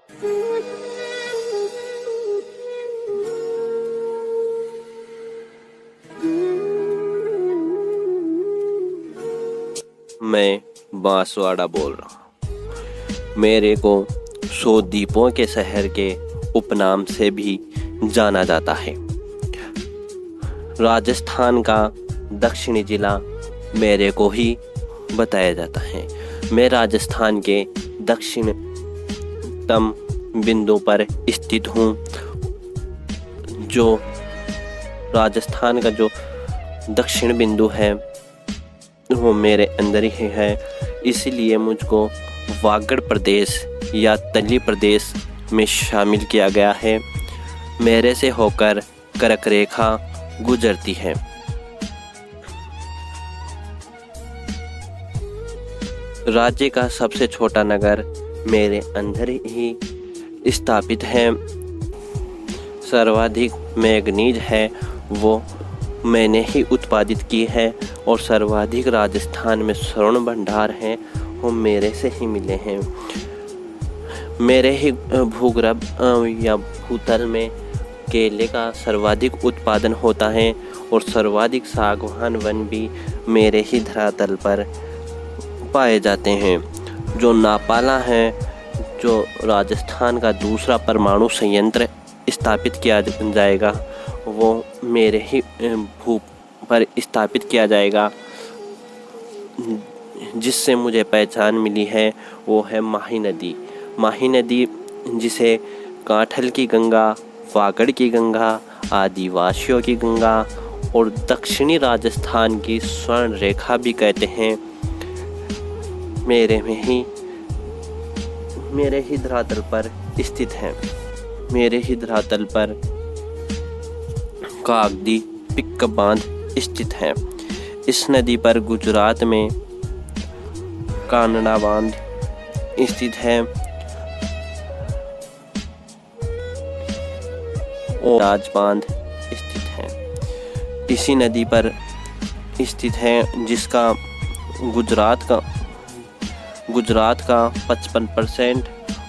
मैं बांसवाड़ा बोल रहा हूँ। मेरे को 100 द्वीपों के शहर के उपनाम से भी जाना जाता है। राजस्थान का दक्षिणी जिला मेरे को ही बताया जाता है। मैं राजस्थान के दक्षिणतम बिंदु पर स्थित हूँ। जो राजस्थान का जो दक्षिण बिंदु है वो मेरे अंदर ही है, इसीलिए मुझको वागड़ प्रदेश या तली प्रदेश में शामिल किया गया है। मेरे से होकर कर्क रेखा गुजरती है। राज्य का सबसे छोटा नगर मेरे अंदर ही स्थापित है। सर्वाधिक मैंगनीज है वो मैंने ही उत्पादित की है, और सर्वाधिक राजस्थान में स्वर्ण भंडार हैं वो मेरे से ही मिले हैं। मेरे ही भूगर्भ या भूतल में केले का सर्वाधिक उत्पादन होता है, और सर्वाधिक सागवान वन भी मेरे ही धरातल पर पाए जाते हैं। जो नापाला है, जो राजस्थान का दूसरा परमाणु संयंत्र स्थापित किया जाएगा, वो मेरे ही भू पर स्थापित किया जाएगा। जिससे मुझे पहचान मिली है वो है माही नदी। माही नदी जिसे काठल की गंगा, वागड़ की गंगा, आदिवासियों की गंगा और दक्षिणी राजस्थान की स्वर्ण रेखा भी कहते हैं, मेरे ही धरातल पर स्थित है। मेरे ही धरातल पर कागदी पिक बांध स्थित है। इस नदी पर गुजरात में कानड़ा बांध स्थित है और राज बांध स्थित है। इसी नदी पर स्थित है जिसका गुजरात का 55%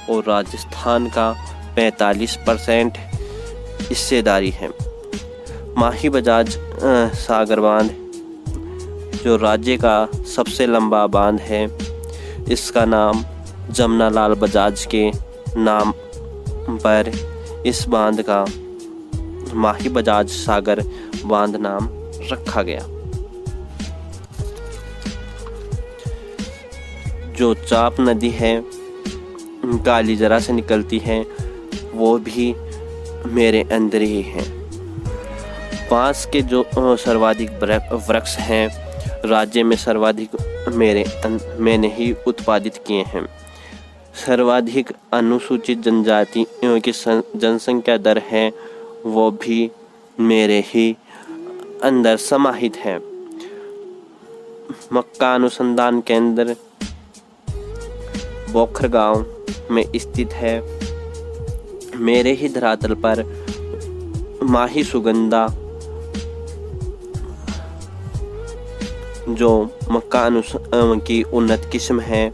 और राजस्थान का 45% हिस्सेदारी है। माही बजाज सागर बांध जो राज्य का सबसे लंबा बांध है, इसका नाम जमनालाल बजाज के नाम पर इस बांध का माही बजाज सागर बांध नाम रखा गया। जो चाप नदी है काली जरा से निकलती है, वो भी मेरे अंदर ही है। बांस के जो सर्वाधिक वृक्ष हैं राज्य में सर्वाधिक मैंने ही उत्पादित किए हैं। सर्वाधिक अनुसूचित जनजातियों की जनसंख्या दर है वो भी मेरे ही अंदर समाहित है। मक्का अनुसंधान केंद्र बोखर गांव में स्थित है। मेरे ही धरातल पर माही सुगंधा जो मक्का की उन्नत किस्म है,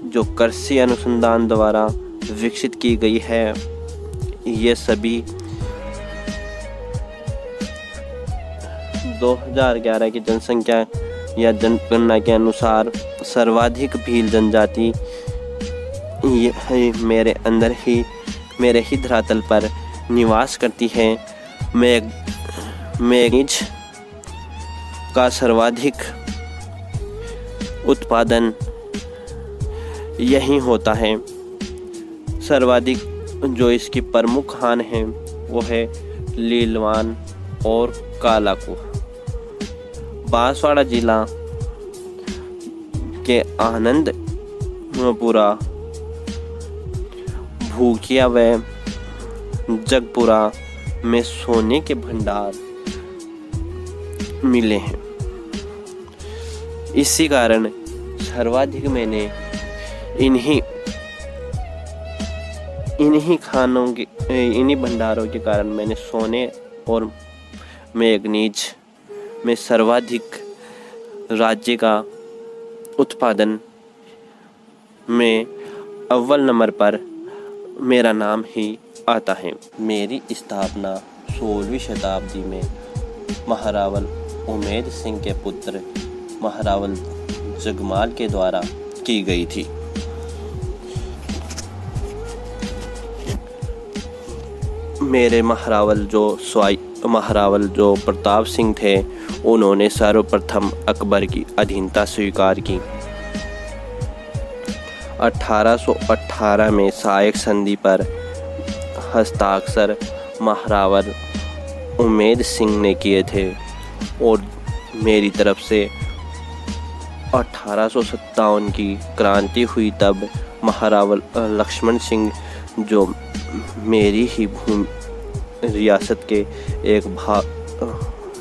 जो कृषि अनुसंधान द्वारा विकसित की गई है, ये सभी 2011 की जनसंख्या या जनगणना के अनुसार सर्वाधिक भील जनजाति मेरे ही धरातल पर निवास करती है। मैंगनीज का सर्वाधिक उत्पादन यही होता है। सर्वाधिक जो इसकी प्रमुख खान है वो है लीलवान और कालाकुआ। बांसवाड़ा जिला के आनंदपुरा, भूकिया व जगपुरा में सोने के भंडार मिले हैं। इसी कारण सर्वाधिक मैंने इन्हीं भंडारों के कारण मैंने सोने और मैंगनीज में सर्वाधिक राज्य का उत्पादन में अव्वल नंबर पर मेरा नाम ही आता है। मेरी स्थापना 16वीं शताब्दी में महारावल उमेद सिंह के पुत्र महारावल जगमाल के द्वारा की गई थी। मेरे महारावल जो प्रताप सिंह थे, उन्होंने सर्वप्रथम अकबर की अधीनता स्वीकार की। 1818 में सहायक संधि पर हस्ताक्षर महारावल उमेद सिंह ने किए थे और मेरी तरफ से 1857 की क्रांति हुई तब महारावल लक्ष्मण सिंह जो मेरी ही रियासत के एक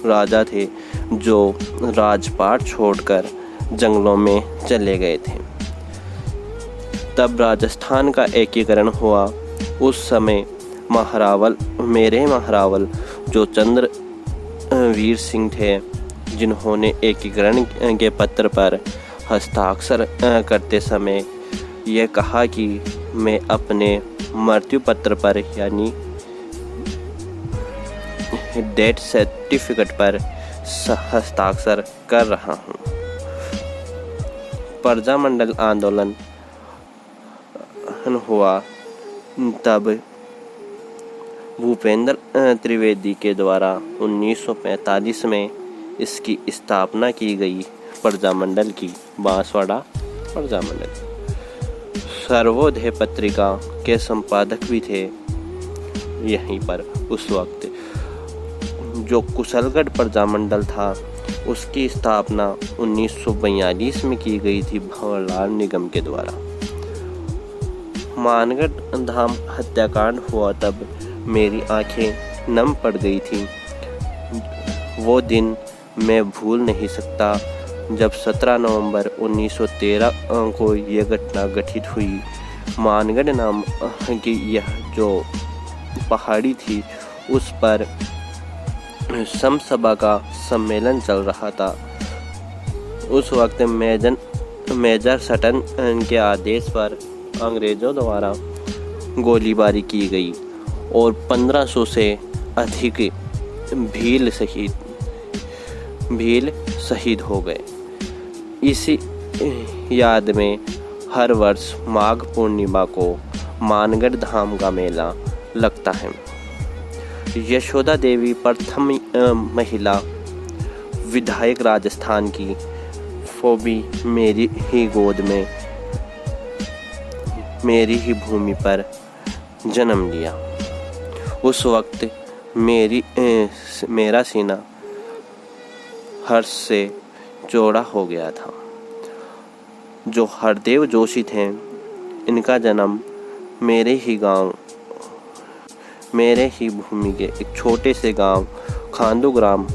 राजा थे, जो राजपाट छोड़कर जंगलों में चले गए थे। तब राजस्थान का एकीकरण हुआ। उस समय मेरे महारावल जो चंद्रवीर सिंह थे, जिन्होंने एकीकरण के पत्र पर हस्ताक्षर करते समय यह कहा कि मैं अपने मृत्यु पत्र पर यानी डेथ सर्टिफिकेट पर हस्ताक्षर कर रहा हूँ। प्रजामंडल आंदोलन हुआ तब भूपेंद्र त्रिवेदी के द्वारा 1945 में इसकी स्थापना की गई। प्रजामंडल की बांसवाड़ा प्रजामंडल सर्वोदय पत्रिका के संपादक भी थे यहीं पर। उस वक्त जो कुशलगढ़ प्रजामंडल था, उसकी स्थापना 1942 में की गई थी भंवरलाल निगम के द्वारा। मानगढ़ धाम हत्याकांड हुआ तब मेरी आंखें नम पड़ गई थी। वो दिन मैं भूल नहीं सकता जब 17 नवंबर 1913 को यह घटना घटित हुई। मानगढ़ नाम की यह जो पहाड़ी थी, उस पर समसभा का सम्मेलन चल रहा था। उस वक्त मेजर सटन के आदेश पर अंग्रेज़ों द्वारा गोलीबारी की गई और 1500 से अधिक भील शहीद हो गए। इसी याद में हर वर्ष माघ पूर्णिमा को मानगढ़ धाम का मेला लगता है। यशोदा देवी प्रथम महिला विधायक राजस्थान की, वो भी मेरी ही गोद में मेरी ही भूमि पर जन्म लिया। उस वक्त मेरा सीना हर्ष से चौड़ा हो गया था। जो हरदेव जोशी थे, इनका जन्म मेरे ही भूमि के एक छोटे से गांव खांदू ग्राम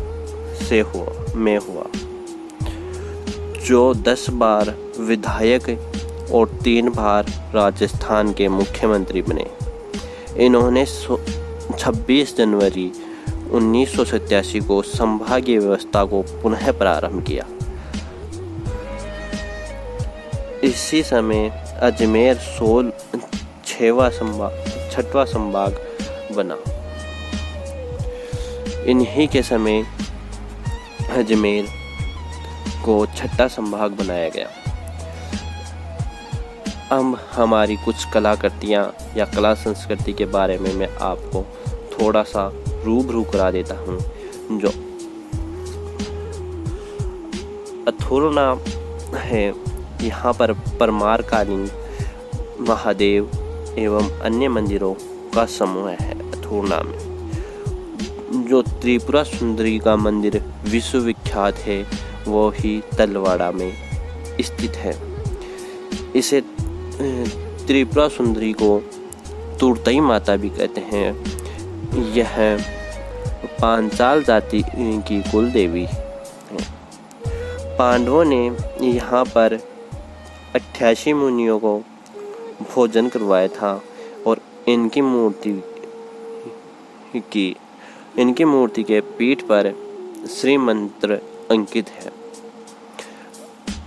में हुआ। जो 10 बार विधायक और 3 बार राजस्थान के मुख्यमंत्री बने। इन्होंने 26 जनवरी 1987 को संभागीय व्यवस्था को पुनः प्रारंभ किया। इसी समय अजमेर 6वां संभाग बना। इन्हीं के समय अजमेर को 6वां संभाग बनाया गया। अब हमारी कुछ कलाकृतियाँ या कला संस्कृति के बारे में मैं आपको थोड़ा सा रूबरू करा देता हूँ। जो अथुरना है, यहाँ पर परमार कालीन महादेव एवं अन्य मंदिरों का समूह है। अथुरना में जो त्रिपुरा सुंदरी का मंदिर विश्वविख्यात है, वो ही तलवाड़ा में स्थित है। इसे त्रिपुरा सुंदरी को तुरतई माता भी कहते हैं। यह पांचाल जाति की कुल देवी है। पांडवों ने यहाँ पर 88 मुनियों को भोजन करवाया था और इनकी मूर्ति के पीठ पर श्री मंत्र अंकित है।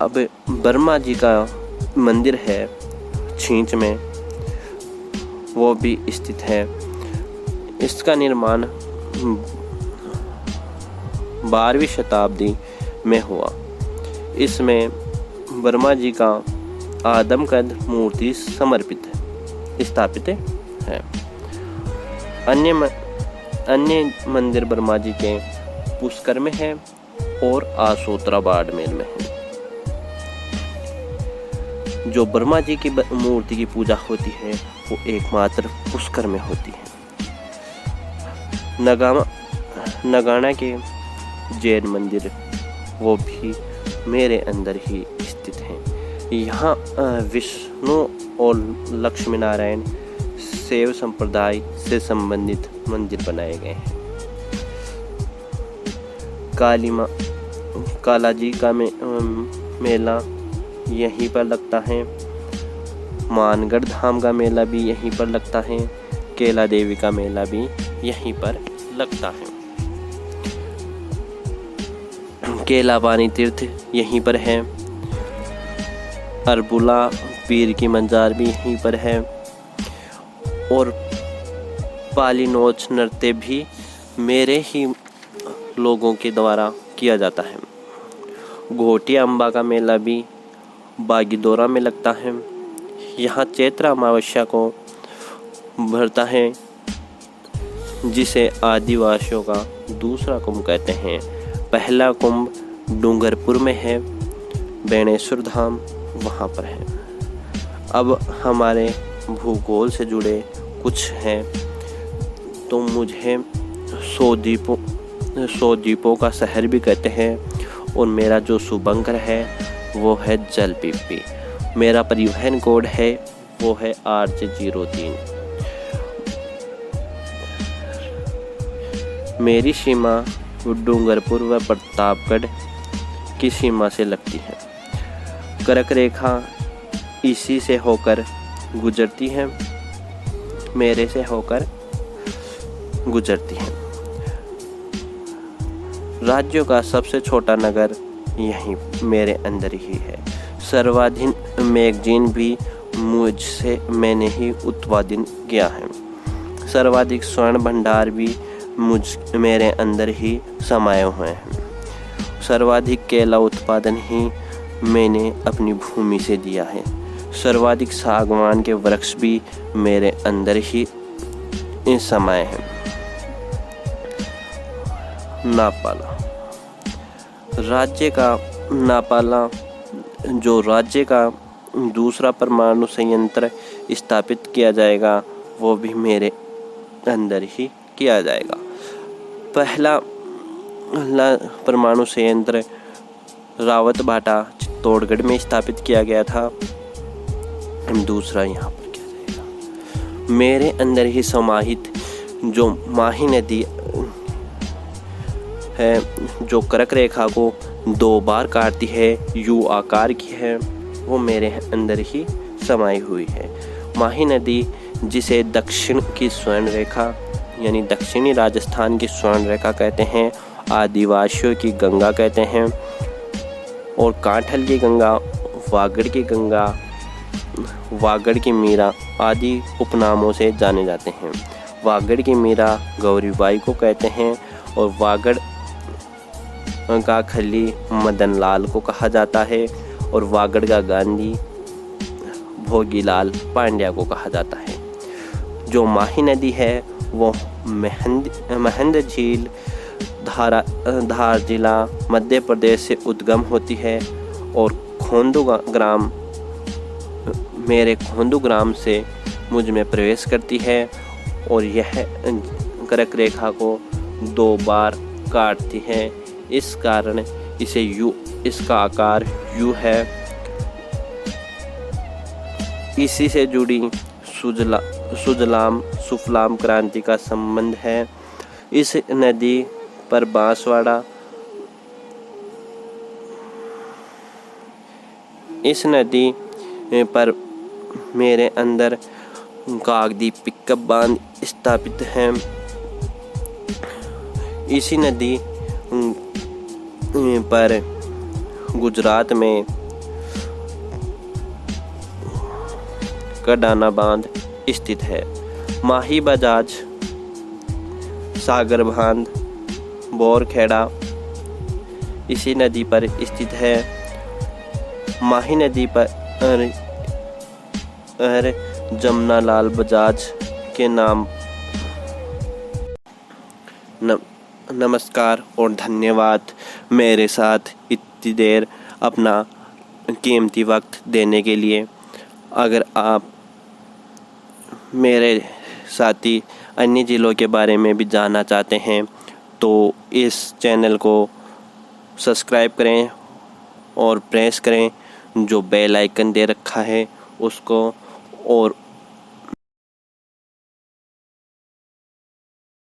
अब ब्रह्मा जी का मंदिर है छींच में। वो भी स्थित है। इसका निर्माण 12वीं शताब्दी में हुआ। इसमें ब्रह्मा जी का आदमकद मूर्ति स्थापित है। अन्य मंदिर ब्रह्मा जी के पुष्कर में है और आसोतरा बाड़मेर में है। जो ब्रह्मा जी की मूर्ति की पूजा होती है वो एकमात्र पुष्कर में होती है। नगाना के जैन मंदिर वो भी मेरे अंदर ही स्थित हैं। यहाँ विष्णु और लक्ष्मी नारायण शैव संप्रदाय से संबंधित मंदिर बनाए गए हैं। कालाजी का मेला यहीं पर लगता है। मानगढ़ धाम का मेला भी यहीं पर लगता है। कैला देवी का मेला भी यहीं पर लगता है। कैला पानी तीर्थ यहीं पर है। अरबुला पीर की मंजार भी यहीं पर है। और पालीनोच नृत्य भी मेरे ही लोगों के द्वारा किया जाता है। घोटिया अम्बा का मेला भी बागीदोरा में लगता है। यहाँ चैत्र अमावस्या को भरता है, जिसे आदिवासियों का दूसरा कुंभ कहते हैं। पहला कुंभ डूंगरपुर में है, बेणेश्वर धाम वहाँ पर है। अब हमारे भूगोल से जुड़े कुछ हैं तो मुझे 100 द्वीपों का शहर भी कहते हैं। और मेरा जो शुभंकर है वो है जलपीपी। मेरा परिवहन कोड है वो है RJ03। मेरी सीमा डूंगरपुर व प्रतापगढ़ की सीमा से लगती है। कर्क रेखा इसी से होकर गुजरती है, मेरे से होकर गुजरती है। राज्यों का सबसे छोटा नगर यहीं मेरे अंदर ही है। सर्वाधिक मैगजीन भी मैंने ही उत्पादन किया है। सर्वाधिक स्वर्ण भंडार भी मेरे अंदर ही समाये हुए हैं। सर्वाधिक केला उत्पादन ही मैंने अपनी भूमि से दिया है। सर्वाधिक सागवान के वृक्ष भी मेरे अंदर ही समाये हैं। नापाला जो राज्य का दूसरा परमाणु संयंत्र स्थापित किया जाएगा वो भी मेरे अंदर ही किया जाएगा। पहला परमाणु संयंत्र रावतभाटा चित्तौड़गढ़ में स्थापित किया गया था। दूसरा यहाँ पर किया जाएगा। मेरे अंदर ही समाहित जो माही नदी है, जो कर्क रेखा को 2 बार काटती है, यू आकार की है, वो मेरे अंदर ही समाई हुई है। माही नदी जिसे दक्षिण की स्वर्ण रेखा यानी दक्षिणी राजस्थान की स्वर्ण रेखा कहते हैं, आदिवासियों की गंगा कहते हैं, और कांठल की गंगा, वागड़ की गंगा, वागड़ की मीरा आदि उपनामों से जाने जाते हैं। वागड़ की मीरा गौरीबाई को कहते हैं और वागड़ का खली मदन लाल को कहा जाता है और वागड़ का गांधी भोगीलाल पांड्या को कहा जाता है। जो माही नदी है वो महंद झील धार जिला मध्य प्रदेश से उद्गम होती है और मेरे खोंदू ग्राम से मुझ में प्रवेश करती है और यह कर्क रेखा को 2 बार काटती है। इस कारण इसे यू, इसका आकार यू है। इसी से जुड़ी सुजलाम क्रांति का संबंध है। इस नदी पर बांसवाड़ा, इस नदी पर मेरे अंदर कागदी पिकअप बांध स्थापित हैं। इसी नदी पर गुजरात में कडाना बांध स्थित है। माही बजाज, सागर बांध, बोरखेड़ा इसी नदी पर स्थित है। माही नदी पर जमुना लाल बजाज के नाम। नमस्कार और धन्यवाद मेरे साथ इतनी देर अपना कीमती वक्त देने के लिए। अगर आप मेरे साथी अन्य ज़िलों के बारे में भी जानना चाहते हैं तो इस चैनल को सब्सक्राइब करें और प्रेस करें जो बेल आइकन दे रखा है उसको, और